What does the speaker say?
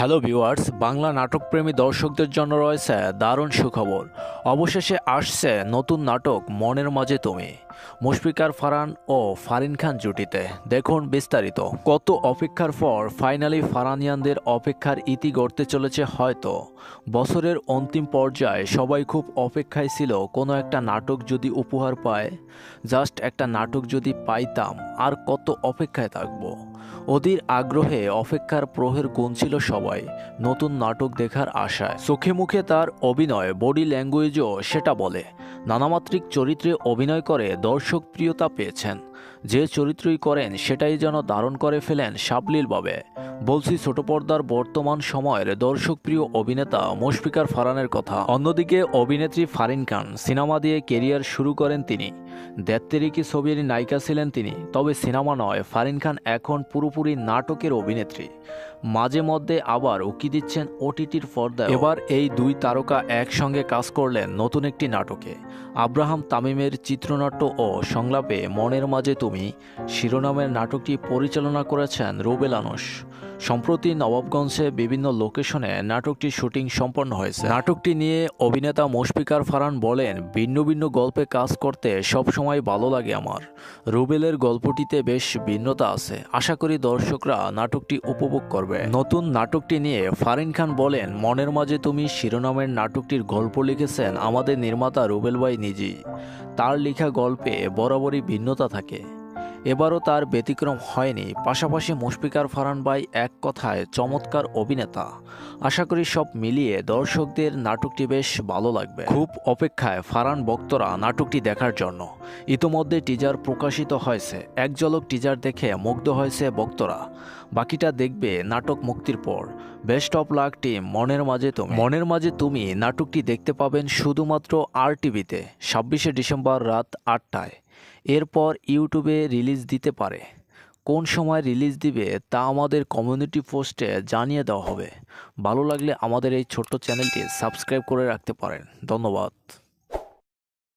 Hello viewers, Bangla নাটকপ্রেমী দর্শকদের জন্য রয়েছে দারুণ সুখবর। অবশেষে আসছে নতুন নাটক মনের মাঝে তুমি, মুশফিকার ফারহান ও ফারিন খান জুটিতে। দেখুন বিস্তারিত। কত অপেক্ষার পর ফাইনালি ফারহানিয়ানদের অপেক্ষার ইতি গড়তে চলেছে। হয়তো বছরের অন্তিম পর্যায়ে সবাই খুব অপেক্ষায় ছিল কোনো একটা নাটক যদি উপহার পায়, জাস্ট একটা নাটক যদি পাইতাম, আর কত অপেক্ষায় থাকবো। অধীর আগ্রহে অপেক্ষার প্রহর গুনছিল সবাই নতুন নাটক দেখার আশায়। চোখে মুখে তার অভিনয়, বডি ল্যাঙ্গুয়েজও সেটা বলে। নানামাত্রিক চরিত্রে অভিনয় করে দর্শক প্রিয়তা পেয়েছেন। যে চরিত্রই করেন সেটাই যেন ধারণ করে ফেলেন সাবলীলভাবে। বলছি ছোট পর্দার বর্তমান সময়ের দর্শকপ্রিয় অভিনেতা মুশফিকার ফারহানের কথা। অন্যদিকে অভিনেত্রী ফারিন খান, সিনেমা দিয়ে কেরিয়ার শুরু করেন তিনি। দেবতেরিকি ছবির নায়িকা ছিলেন তিনি, তবে সিনেমা নয়। ফারিন খান এখন পুরোপুরি নাটকের অভিনেত্রী, মাঝে মধ্যে আবার উকি দিচ্ছেন ওটিটির পর্দায়। এবার এই দুই তারকা একসঙ্গে কাজ করলেন নতুন একটি নাটকে। আব্রাহাম তামিমের চিত্রনাট্য ও সংলাপে মনের মাঝে তুমি শিরোনামের নাটকটি পরিচালনা করেছেন রুবেল আনুশ। সম্প্রতি নবাবগঞ্জে বিভিন্ন লোকেশনে নাটকটির শুটিং সম্পন্ন হয়েছে। নাটকটি নিয়ে অভিনেতা মুশফিকার ফারহান বলেন, ভিন্ন ভিন্ন গল্পে কাজ করতে সবসময় ভালো লাগে আমার। রুবেলের গল্পটিতে বেশ ভিন্নতা আছে, আশা করি দর্শকরা নাটকটি উপভোগ করবে। নতুন নাটকটি নিয়ে ফারিন খান বলেন, মনের মাঝে তুমি শিরোনামের নাটকটির গল্প লিখেছেন আমাদের নির্মাতা রুবেল ভাই নিজেই। তার লেখা গল্পে বরাবরই ভিন্নতা থাকে, এবারও তার ব্যতিক্রম হয়নি। পাশাপাশি মুশফিকার ফারহান ভাই এক কথায় চমৎকার অভিনেতা। আশা করি সব মিলিয়ে দর্শকদের নাটকটি বেশ ভালো লাগবে। খুব অপেক্ষায় ফারহান ভক্তরা নাটকটি দেখার জন্য। ইতোমধ্যে টিজার প্রকাশিত হয়েছে। এক ঝলক টিজার দেখে মুগ্ধ হয়েছে ভক্তরা। বাকিটা দেখবে নাটক মুক্তির পর। Best of luck team. মনের মাঝে তুমি নাটকটি দেখতে পাবেন শুধুমাত্র RTVতে 26শে ডিসেম্বর রাত 8টায়। এরপর ইউটিউবে রিলিজ দিতে পারে। কোন সময় রিলিজ দিবে তা আমাদের কমিউনিটি পোস্টে জানিয়ে দেওয়া হবে। ভালো লাগলে আমাদের এই ছোট্ট চ্যানেলটি সাবস্ক্রাইব করে রাখতে পারেন। ধন্যবাদ।